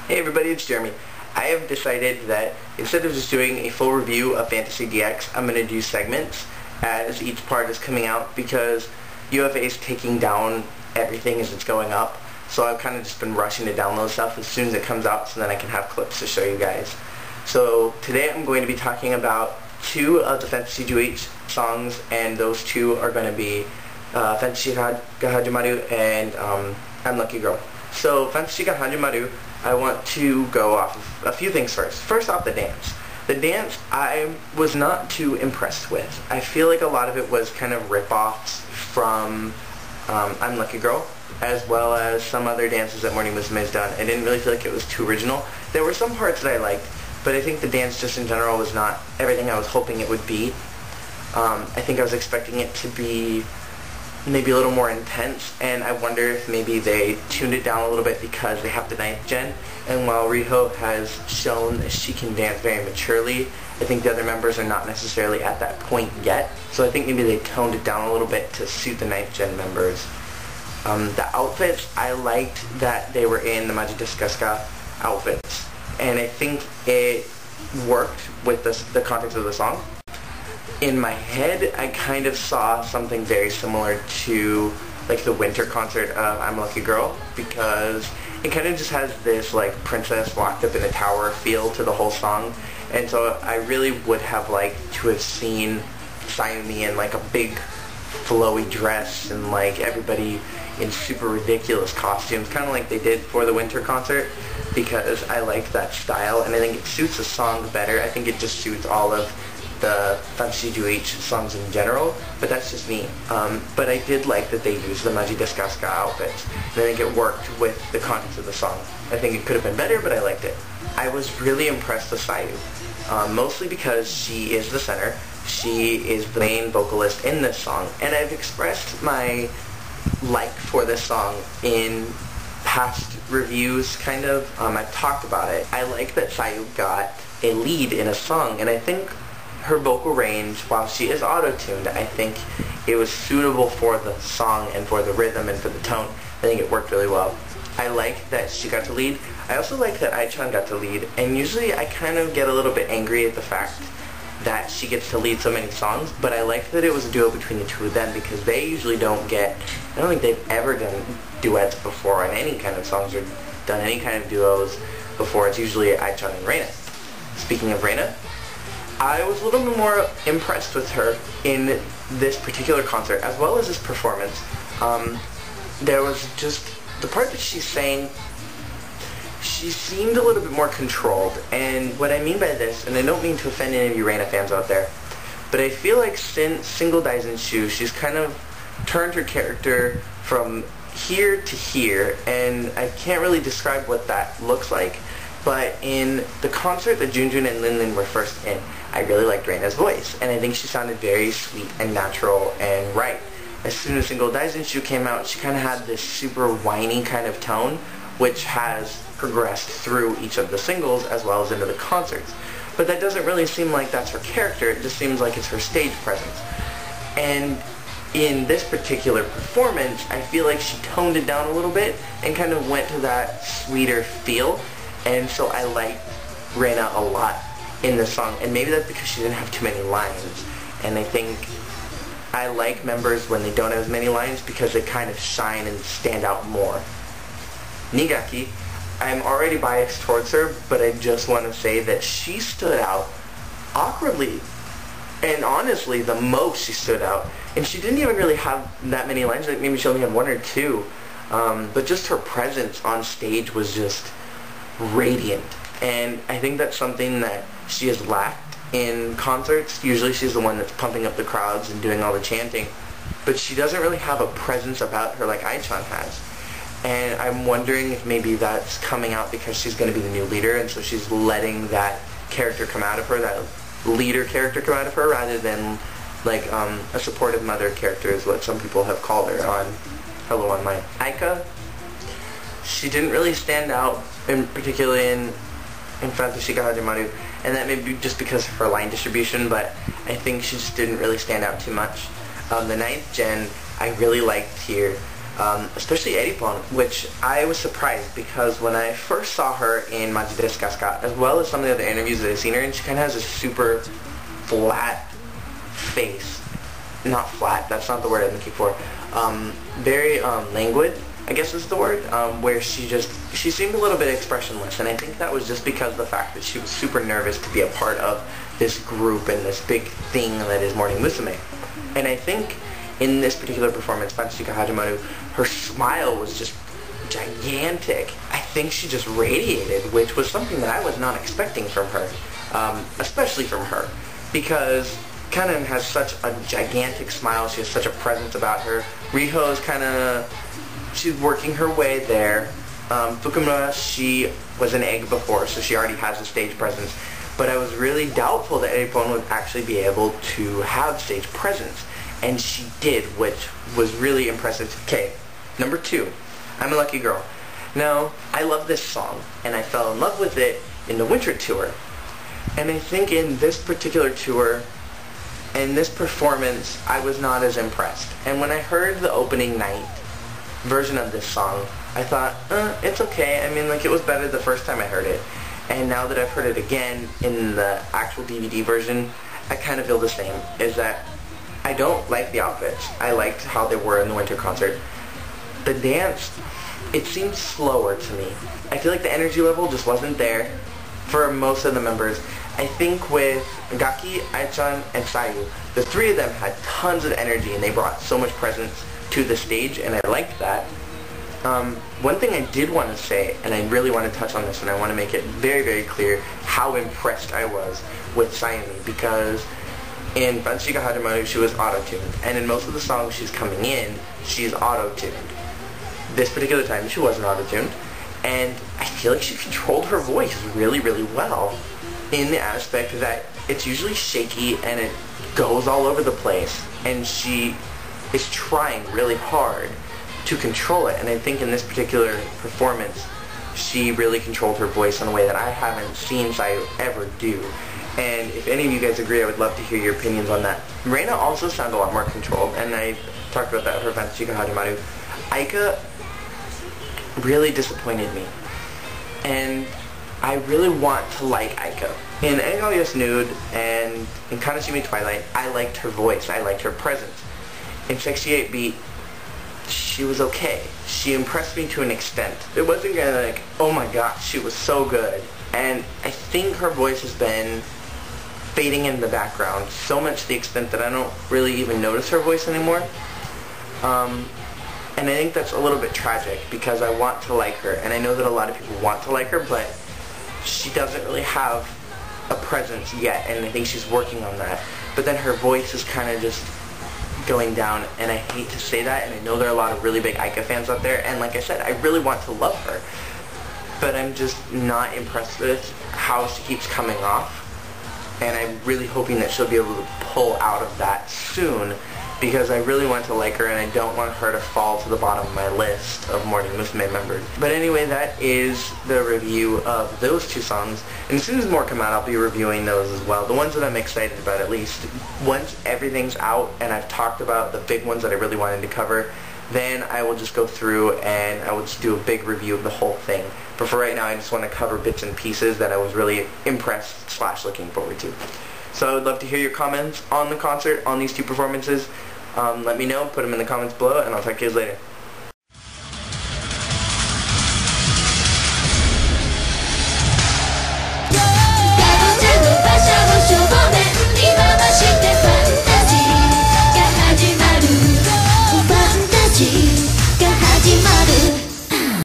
Hey everybody, it's Jeremy. I have decided that instead of just doing a full review of Fantasy DX, I'm going to do segments as each part is coming out because UFA is taking down everything as it's going up. So I've kind of just been rushing to download stuff as soon as it comes out so then I can have clips to show you guys. So today I'm going to be talking about two of the Fantasy DX songs, and those two are going to be Fantasy ga Hajimaru and I'm Lucky Girl. So Fantasy ga Hajimaru, I want to go off of a few things first. First off, the dance. The dance I was not too impressed with. I feel like a lot of it was kind of rip-offs from I'm Lucky Girl, as well as some other dances that Morning Musume has done. I didn't really feel like it was too original. There were some parts that I liked, but I think the dance just in general was not everything I was hoping it would be. I think I was expecting it to be maybe a little more intense, and I wonder if maybe they tuned it down a little bit because they have the 9th gen, and while Riho has shown that she can dance very maturely, I think the other members are not necessarily at that point yet, so I think maybe they toned it down a little bit to suit the 9th gen members. The outfits, I liked that they were in the Majideskaska outfits, and I think it worked with the context of the song. In my head, I kind of saw something very similar to like the winter concert of I'm Lucky Girl, because it kind of just has this like princess locked up in a tower feel to the whole song, and so I really would have liked to have seen Sayumi in like a big flowy dress and like everybody in super ridiculous costumes, kind of like they did for the winter concert, because I like that style and I think it suits the song better. I think it just suits all of the Fantasy DX songs in general, but that's just me. But I did like that they used the Majideskaska outfits, and I think it worked with the context of the song. I think it could have been better, but I liked it. I was really impressed with Sayu, mostly because she is the center. She is the main vocalist in this song, and I've expressed my like for this song in past reviews, kind of. I've talked about it. I like that Sayu got a lead in a song, and I think her vocal range, while she is auto-tuned, I think it was suitable for the song and for the rhythm and for the tone. I think it worked really well. I like that she got to lead. I also like that Ai-chan got to lead, and usually I kind of get a little bit angry at the fact that she gets to lead so many songs, but I like that it was a duo between the two of them, because they usually don't get, I don't think they've ever done duets before on any kind of songs or done any kind of duos before. It's usually Ai-chan and Reina. Speaking of Reina, I was a little bit more impressed with her in this particular concert, as well as this performance. There was just, the part that she sang, she seemed a little bit more controlled, and what I mean by this, and I don't mean to offend any of you Reina fans out there, but I feel like since Single Daisen-shu, she's kind of turned her character from here to here, and I can't really describe what that looks like, but in the concert that Junjun and Linlin were first in, I really liked Reina's voice, and I think she sounded very sweet and natural and right. As soon as Single Daisen-shu came out, she kind of had this super whiny kind of tone, which has progressed through each of the singles as well as into the concerts. But that doesn't really seem like that's her character, it just seems like it's her stage presence. And in this particular performance, I feel like she toned it down a little bit and kind of went to that sweeter feel, and so I liked Reina a lot in this song, and maybe that's because she didn't have too many lines, and I think I like members when they don't have as many lines because they kind of shine and stand out more. Nigaki, I'm already biased towards her, but I just want to say that she stood out awkwardly, and honestly the most she stood out, and she didn't even really have that many lines. Like maybe she only had one or two, but just her presence on stage was just radiant, and I think that's something that she has lacked in concerts. Usually she's the one that's pumping up the crowds and doing all the chanting, but she doesn't really have a presence about her like Ai-chan has, and I'm wondering if maybe that's coming out because she's going to be the new leader, and so she's letting that character come out of her, that leader character come out of her, rather than like a supportive mother character is what some people have called her on Hello Online. Aika, she didn't really stand out, particularly in Fantasy ga Hajimaru, and that may be just because of her line distribution, but I think she just didn't really stand out too much. The 9th gen I really liked here. especially Eripon, which I was surprised because when I first saw her in Maji desu Kasuka, as well as some of the other interviews that I've seen her in, she kind of has a super flat face. Not flat, that's not the word I'm looking for. Very languid, I guess is the word, where she seemed a little bit expressionless, and I think that was just because of the fact that she was super nervous to be a part of this group and this big thing that is Morning Musume. And I think in this particular performance, Fantastica Hajimaru, her smile was just gigantic. I think she just radiated, which was something that I was not expecting from her, especially from her, because Kanan has such a gigantic smile. She has such a presence about her. Riho's she's working her way there. Fukumura, she was an egg before, so she already has a stage presence. But I was really doubtful that Eripon would actually be able to have stage presence. And she did, which was really impressive. Okay, number 2, I'm a Lucky Girl. Now, I love this song, and I fell in love with it in the winter tour. And I think in this particular tour, in this performance, I was not as impressed. And when I heard the opening night version of this song, I thought, it's okay. I mean, like, it was better the first time I heard it. And now that I've heard it again in the actual DVD version, I kind of feel the same. Is that I don't like the outfits. I liked how they were in the winter concert. The dance, it seemed slower to me. I feel like the energy level just wasn't there for most of the members. I think with Gaki, Ai-chan, and Sayu, the 3 of them had tons of energy and they brought so much presence to the stage, and I liked that. One thing I did want to say, and I really want to touch on this, and I want to make it very, very clear how impressed I was with Sayumi, because in Fantastica Hajimaru, she was auto-tuned, and in most of the songs she's coming in, she's auto-tuned. This particular time, she wasn't auto-tuned, and I feel like she controlled her voice really, really well, in the aspect that it's usually shaky and it goes all over the place, and she is trying really hard to control it. And I think in this particular performance, she really controlled her voice in a way that I haven't seen Sayu ever do. And if any of you guys agree, I would love to hear your opinions on that. Reina also sounded a lot more controlled, and I talked about that for Fantastica Hajimaru. Aika really disappointed me, and I really want to like Aika. In Engal Yes Nude and in Kanashimi Twilight, I liked her voice, I liked her presence. In Sexy 8 Beat, she was okay. She impressed me to an extent. It wasn't gonna like, oh my gosh, she was so good. And I think her voice has been fading in the background so much to the extent that I don't really even notice her voice anymore. And I think that's a little bit tragic because I want to like her, and I know that a lot of people want to like her, but she doesn't really have a presence yet, and I think she's working on that. But then her voice is kind of just going down, and I hate to say that, and I know there are a lot of really big Aika fans out there, and like I said, I really want to love her, but I'm just not impressed with how she keeps coming off, and I'm really hoping that she'll be able to pull out of that soon, because I really want to like her, and I don't want her to fall to the bottom of my list of Morning Musume members. But anyway, that is the review of those 2 songs, and as soon as more come out, I'll be reviewing those as well. The ones that I'm excited about, at least. Once everything's out, and I've talked about the big ones that I really wanted to cover, then I will just go through and I will just do a big review of the whole thing. But for right now, I just want to cover bits and pieces that I was really impressed / looking forward to. So I would love to hear your comments on the concert, on these 2 performances. Let me know, put them in the comments below, and I'll talk to you guys later.